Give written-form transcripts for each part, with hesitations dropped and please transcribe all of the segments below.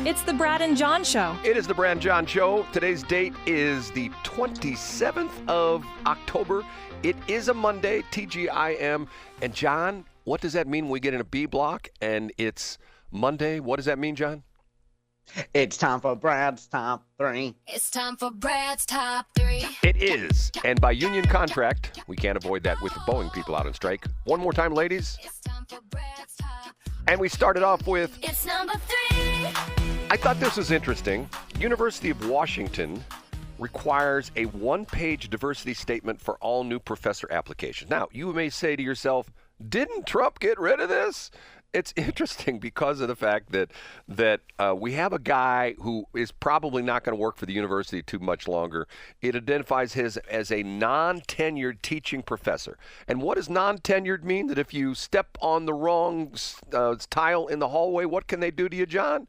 It's the Brad and John Show. It is the Brad and John Show. Today's date is the 27th of October. It is a Monday, TGIM. And John, what does that mean when we get in a B block and it's Monday? What does that mean, John? It's time for Brad's Top 3. It's time for Brad's Top 3. It is. And by union contract, we can't avoid that with the Boeing people out on strike. One more time, ladies. It's time for Brad's Top. And we started off with, It's number 3. I thought this was interesting. University of Washington requires a one-page diversity statement for all new professor applications. Now, you may say to yourself, didn't Trump get rid of this? It's interesting because of the fact that we have a guy who is probably not going to work for the university too much longer. It identifies his as a non-tenured teaching professor. And what does non-tenured mean? That if you step on the wrong tile in the hallway, what can they do to you, John?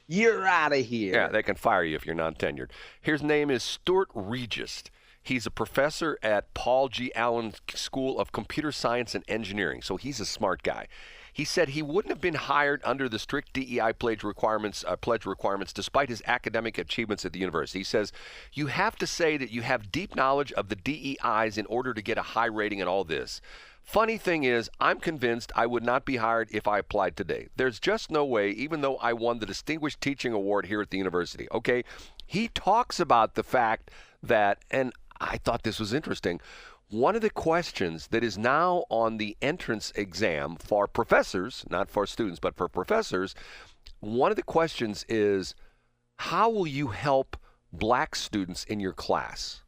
You're out of here. Yeah, they can fire you if you're non-tenured. His name is Stuart Reges. He's a professor at Paul G. Allen School of Computer Science and Engineering, so he's a smart guy. He said he wouldn't have been hired under the strict DEI pledge requirements despite his academic achievements at the university. He says, you have to say that you have deep knowledge of the DEIs in order to get a high rating in all this. Funny thing is, I'm convinced I would not be hired if I applied today. There's just no way, even though I won the Distinguished Teaching Award here at the university. Okay, he talks about the fact that, and I thought this was interesting, one of the questions that is now on the entrance exam for professors, not for students, but for professors, one of the questions is, how will you help black students in your class?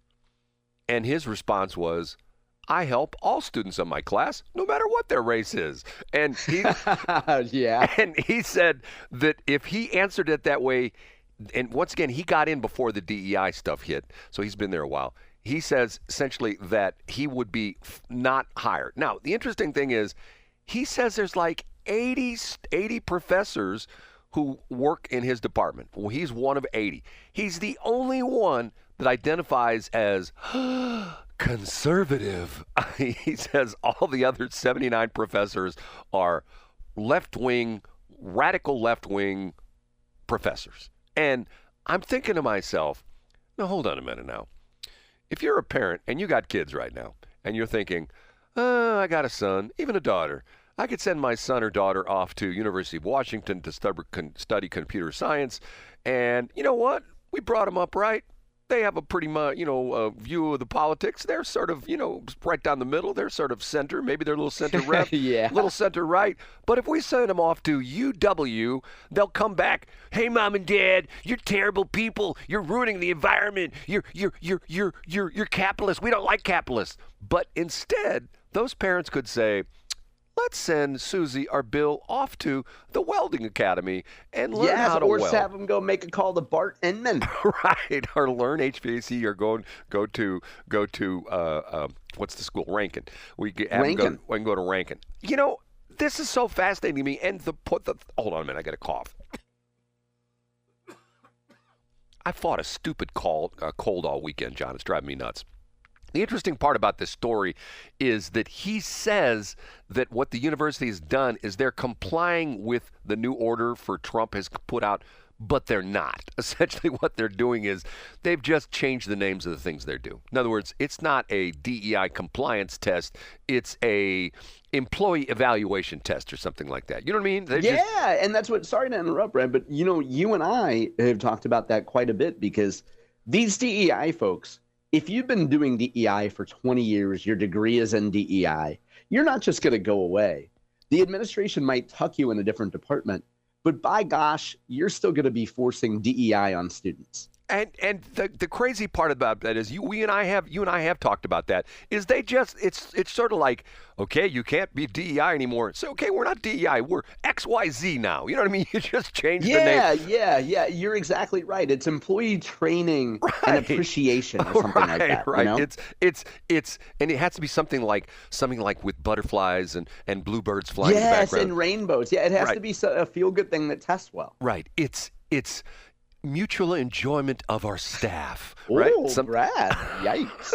And his response was, I help all students in my class, no matter what their race is. And he, Yeah. and he said that if he answered it that way, and once again, he got in before the DEI stuff hit, so he's been there a while. He says essentially that he would be not hired. Now, the interesting thing is, he says there's like 80 professors who work in his department. Well, he's one of 80. He's the only one that identifies as conservative. He says all the other 79 professors are left-wing, radical left-wing professors. And I'm thinking to myself, now hold on a minute now. If you're a parent and you got kids right now and you're thinking, I got a son, even a daughter, I could send my son or daughter off to University of Washington to study computer science. And you know what? We brought them up right. They have a pretty much, view of the politics. They're sort of, right down the middle. They're sort of center. Maybe they're a little center left, Yeah. little center right. But if we send them off to UW, they'll come back. Hey, mom and dad, you're terrible people. You're ruining the environment. You're capitalists. We don't like capitalists. But instead, those parents could say, let's send Susie or Bill off to the welding academy and learn how to or weld. have them go make a call to Bart Inman. Right, or learn HVAC, or go to what's the school? Rankin. We can go to Rankin. This is so fascinating to me. And hold on a minute, I got a cough. I fought a stupid cold all weekend, John. It's driving me nuts. The interesting part about this story is that he says that what the university has done is they're complying with the new order for Trump has put out, but they're not. Essentially what they're doing is they've just changed the names of the things they do. In other words, it's not a DEI compliance test. It's a employee evaluation test or something like that. You know what I mean? And that's what, sorry to interrupt, Brad, but you and I have talked about that quite a bit because these DEI folks, if you've been doing DEI for 20 years, your degree is in DEI, you're not just going to go away. The administration might tuck you in a different department, but by gosh, you're still going to be forcing DEI on students. And the crazy part about that is you and I have talked about that is it's sort of like, okay, you can't be DEI anymore. So okay, we're not DEI, we're XYZ now. You know what I mean? You just changed the name. Yeah. You're exactly right. It's employee training and appreciation or something like that. Right. It's and it has to be something like with butterflies and bluebirds flying in the background. Yes, and rainbows. Yeah, it has to be a feel good thing that tests well. Right. It's mutual enjoyment of our staff. Right? Oh, Brad, yikes.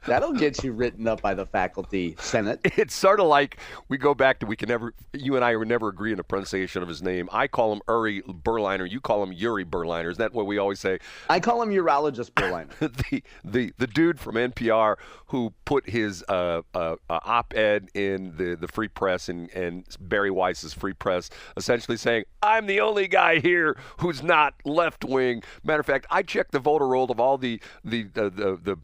That'll get you written up by the faculty senate. It's sort of like we go back to you and I would never agree on the pronunciation of his name. I call him Uri Berliner. You call him Yuri Berliner. Is that what we always say? I call him urologist Berliner. the dude from NPR who put his op-ed in the Free Press and Barry Weiss's Free Press, essentially saying, I'm the only guy here who's not left-wing. Matter of fact, I checked the voter roll of all the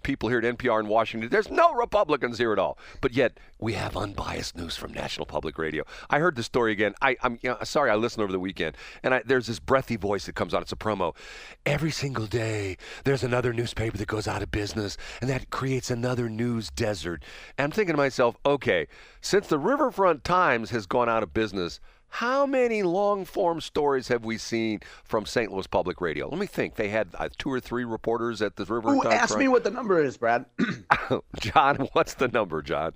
people here at NPR in Washington. There's no Republicans here at all. But yet, we have unbiased news from National Public Radio. I heard the story again. I'm sorry, I listened over the weekend, and there's this breathy voice that comes on. It's a promo. Every single day, there's another newspaper that goes out of business, and that creates another news desert. And I'm thinking to myself, okay, since the Riverfront Times has gone out of business, how many long-form stories have we seen from St. Louis Public Radio? Let me think. They had 2 or 3 reporters at the Riverfront Times. Ask me what the number is, Brad. John, what's the number, John?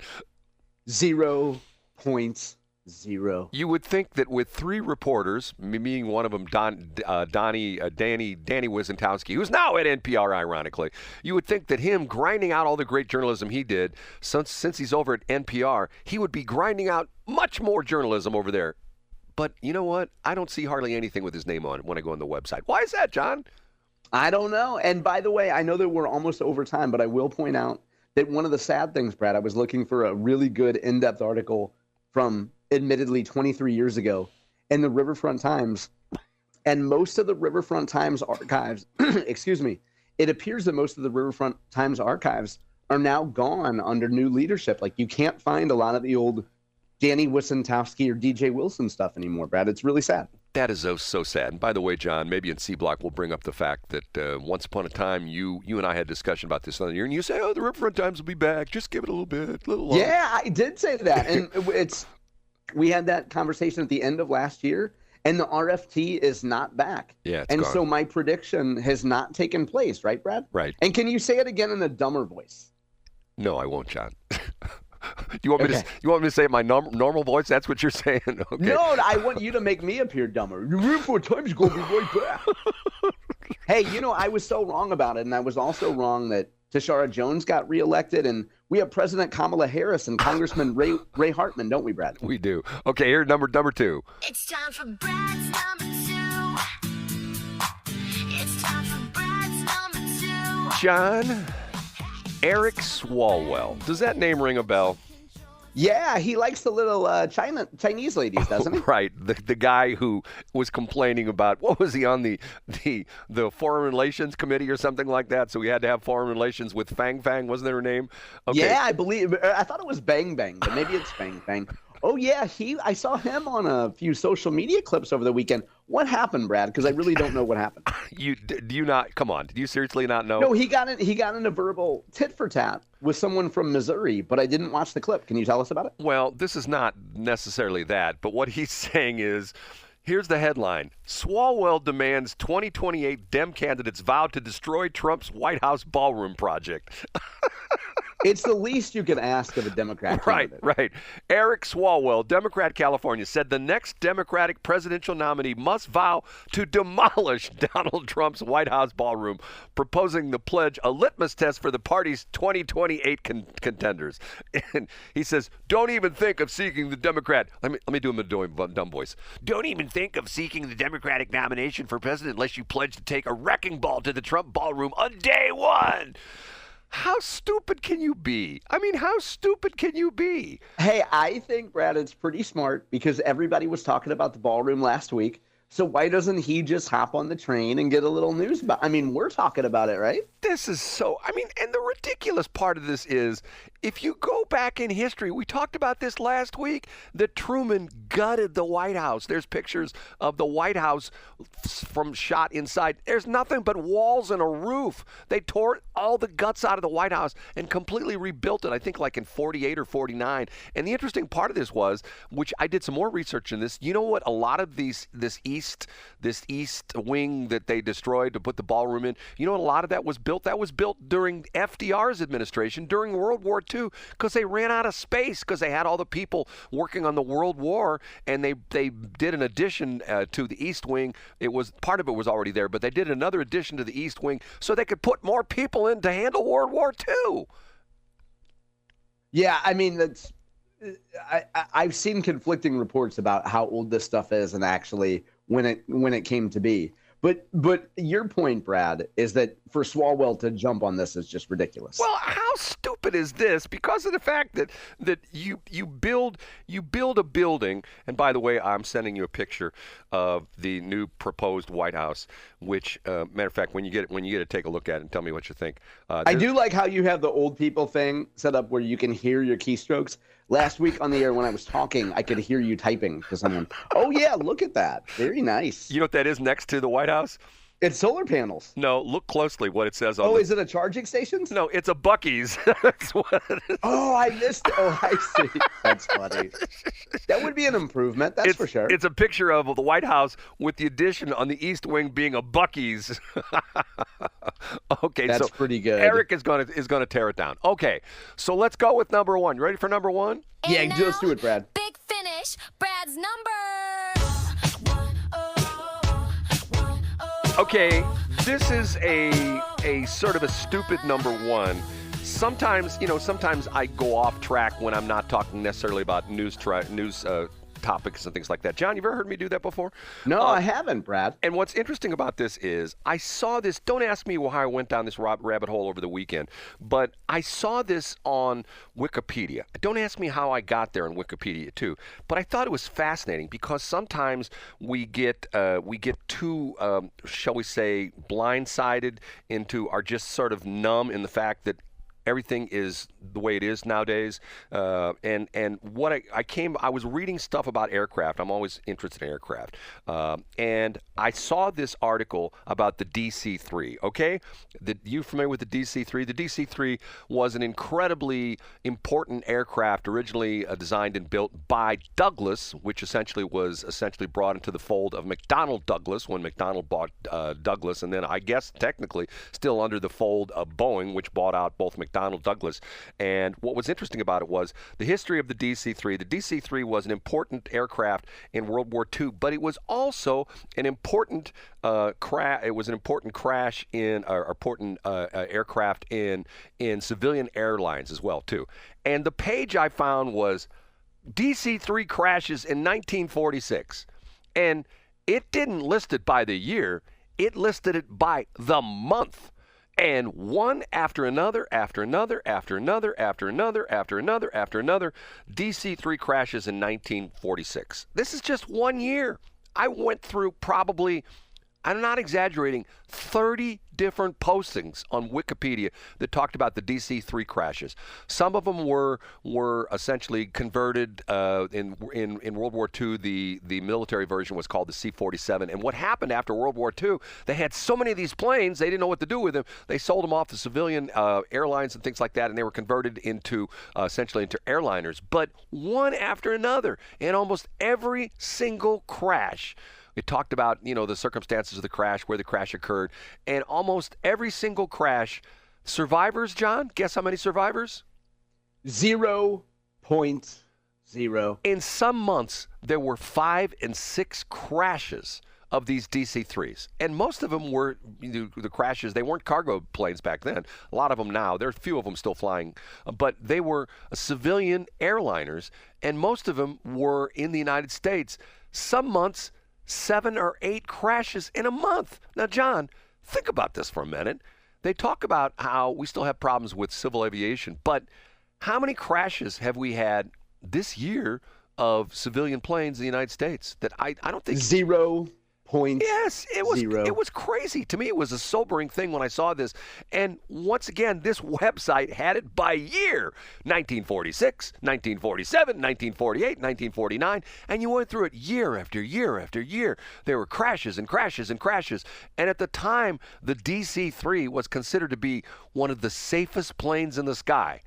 0.0. You would think that with 3 reporters, me being one of them, Danny Wizentowski, who's now at NPR, ironically, you would think that him grinding out all the great journalism he did since he's over at NPR, he would be grinding out much more journalism over there. But you know what? I don't see hardly anything with his name on it when I go on the website. Why is that, John? I don't know. And by the way, I know that we're almost over time, but I will point out that one of the sad things, Brad, I was looking for a really good in-depth article from admittedly 23 years ago in the Riverfront Times. And most of the Riverfront Times archives, excuse me, it appears that most of the Riverfront Times archives are now gone under new leadership. Like you can't find a lot of the old Danny Wissentowski or DJ Wilson stuff anymore, Brad. It's really sad. That is so sad. And by the way, John, maybe in C Block we'll bring up the fact that once upon a time you and I had a discussion about this other year, and you say, "Oh, the Riverfront Times will be back. Just give it a little bit, a little longer." Yeah, I did say that, and we had that conversation at the end of last year, and the RFT is not back. Yeah, it's and gone. So my prediction has not taken place, right, Brad? Right. And can you say it again in a dumber voice? No, I won't, John. You want me to say it in my normal voice? That's what you're saying? Okay. No, I want you to make me appear dumber. The Riverfront Times is going to be right back. Hey, I was so wrong about it, and I was also wrong that Tashara Jones got reelected, and we have President Kamala Harris and Congressman Ray Hartman, don't we, Brad? We do. Okay, here's number 2. It's time for Brad's number 2. It's time for Brad's number 2. John, Eric Swalwell. Does that name ring a bell? Yeah, he likes the little Chinese ladies, doesn't he? Right. The guy who was complaining about, what was he on the Foreign Relations Committee or something like that? So he had to have foreign relations with Fang Fang, wasn't that her name? Okay. Yeah, I thought it was Bang Bang, but maybe it's Fang Fang. Oh, yeah, I saw him on a few social media clips over the weekend. What happened, Brad? Because I really don't know what happened. Do you not? Come on. Did you seriously not know? No, he got in a verbal tit for tat with someone from Missouri, but I didn't watch the clip. Can you tell us about it? Well, this is not necessarily that, but what he's saying is, here's the headline. Swalwell demands 2028 Dem candidates vow to destroy Trump's White House ballroom project. It's the least you can ask of a Democrat candidate. Right. Eric Swalwell, Democrat, California, said the next Democratic presidential nominee must vow to demolish Donald Trump's White House ballroom, proposing the pledge a litmus test for the party's 2028 contenders. And he says, don't even think of seeking the Democrat. Let me do him a dumb voice. Don't even think of seeking the Democratic nomination for president unless you pledge to take a wrecking ball to the Trump ballroom on day one. How stupid can you be? I mean, how stupid can you be? Hey, I think, Brad, it's pretty smart because everybody was talking about the ballroom last week. So why doesn't he just hop on the train and get a little news about it? I mean, we're talking about it, right? This is so, and the ridiculous part of this is, if you go back in history, we talked about this last week, that Truman gutted the White House. There's pictures of the White House from shot inside. There's nothing but walls and a roof. They tore all the guts out of the White House and completely rebuilt it, I think like in 48 or 49. And the interesting part of this was, which I did some more research in this, you know what a lot of this east wing that they destroyed to put the ballroom in, you know what a lot of that was built? That was built during FDR's administration during World War II. II because they ran out of space because they had all the people working on the World War, and they did an addition to the East Wing. It was part of it was already there, but they did another addition to the East Wing so they could put more people in to handle World War II. Yeah, I mean, that's I've seen conflicting reports about how old this stuff is and actually when it came to be. But your point, Brad, is that for Swalwell to jump on this is just ridiculous. Well, how stupid is this? Because of the fact that you build a building, and by the way, I'm sending you a picture of the new proposed White House. Which, matter of fact, when you get to take a look at it and tell me what you think. I do like how you have the old people thing set up where you can hear your keystrokes. Last week on the air when I was talking, I could hear you typing to someone. Oh, yeah, look at that. Very nice. You know what that is next to the White House? It's solar panels. No, look closely what it says on Oh, is it a charging station? No, it's a Buc-ee's. That's what it is. Oh, I missed it. Oh, I see. That's funny. That would be an improvement, that's for sure. It's a picture of the White House with the addition on the East Wing being a Buc-ee's. Okay, that's so pretty good. Eric is gonna tear it down. Okay, so let's go with number one. You ready for number one? Yeah, And let's do now, it, Brad. Big finish, Brad's number. Okay, this is a sort of a stupid number one. Sometimes I go off track when I'm not talking necessarily about news topics and things like that. John, you've ever heard me do that before? No, I haven't, Brad. And what's interesting about this is I saw this. Don't ask me how I went down this rabbit hole over the weekend, but I saw this on Wikipedia. Don't ask me how I got there on Wikipedia too, but I thought it was fascinating because sometimes we get too, shall we say, blindsided into are just sort of numb in the fact that everything is the way it is nowadays. And what I was reading stuff about aircraft. I'm always interested in aircraft. And I saw this article about the DC-3, okay? You familiar with the DC-3? The DC-3 was an incredibly important aircraft originally designed and built by Douglas, which was brought into the fold of McDonnell Douglas when McDonnell bought Douglas, and then I guess technically still under the fold of Boeing, which bought out both McDonnell Douglas. And what was interesting about it was the history of the DC-3. The DC-3 was an important aircraft in World War II, but it was also an important crash in important aircraft in civilian airlines as well too. And the page I found was DC-3 crashes in 1946, and it didn't list it by the year; it listed it by the month. And one after another, after another, after another, after another, after another, after another, DC-3 crashes in 1946. This is just 1 year. I went through probably, I'm not exaggerating, 30 different postings on Wikipedia that talked about the DC-3 crashes. Some of them were essentially converted in World War II. The military version was called the C-47. And what happened after World War II, they had so many of these planes, they didn't know what to do with them. They sold them off to civilian airlines and things like that, and they were converted into essentially into airliners. But one after another, in almost every single crash, it talked about, the circumstances of the crash, where the crash occurred, and almost every single crash, survivors, John, guess how many survivors? 0.0. In some months, there were 5 and 6 crashes of these DC-3s. And most of them were, the crashes, they weren't cargo planes back then. A lot of them now, there are a few of them still flying, but they were civilian airliners, and most of them were in the United States. Some months, 7 or 8 crashes in a month. Now, John, think about this for a minute. They talk about how we still have problems with civil aviation, but how many crashes have we had this year of civilian planes in the United States? That I don't think 0.0. Yes, it was crazy. To me, it was a sobering thing when I saw this. And once again, this website had it by year. 1946, 1947, 1948, 1949. And you went through it year after year after year. There were crashes and crashes and crashes. And at the time, the DC-3 was considered to be one of the safest planes in the sky.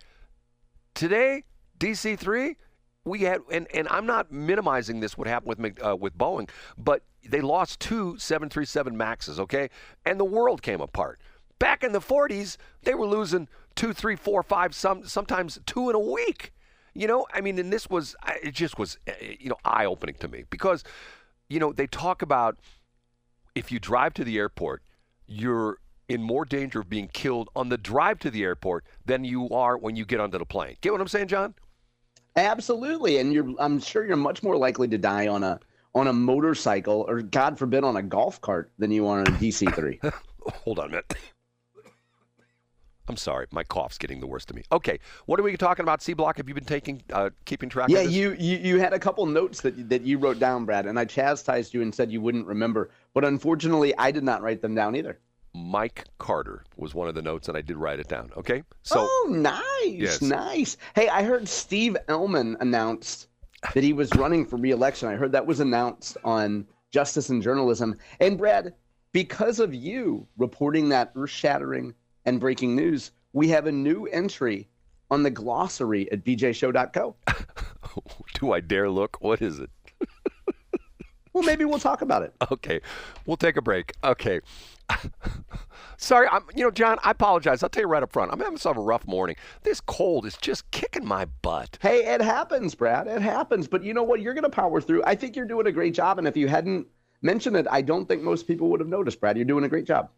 Today, DC-3, we had, and I'm not minimizing this, what happened with Boeing, but they lost 2 737 Maxes, okay? And the world came apart. Back in the 40s, they were losing 2, 3, 4, 5, sometimes 2 in a week. I mean, and it just was, eye-opening to me because, they talk about if you drive to the airport, you're in more danger of being killed on the drive to the airport than you are when you get onto the plane. Get what I'm saying, John? Absolutely, and I'm sure you're much more likely to die on a motorcycle or, God forbid, on a golf cart than you are on a DC-3. Hold on a minute. I'm sorry, my cough's getting the worst of me. Okay, what are we talking about? C Block? Have you been keeping track? Yeah, of this? you had a couple notes that you wrote down, Brad, and I chastised you and said you wouldn't remember, but unfortunately, I did not write them down either. Mike Carter was one of the notes, and I did write it down. Okay, nice, yes. Nice. Hey, I heard Steve Ellman announced that he was running for re-election. I heard that was announced on Justice and Journalism. And Brad, because of you reporting that earth-shattering and breaking news, we have a new entry on the glossary at bjshow.co. Do I dare look? What is it? Well, maybe we'll talk about it. Okay, we'll take a break. Okay. Sorry, John, I apologize. I'll tell you right up front. I'm having sort of a rough morning. This cold is just kicking my butt. Hey, it happens, Brad. It happens. But you know what? You're going to power through. I think you're doing a great job. And if you hadn't mentioned it, I don't think most people would have noticed, Brad. You're doing a great job.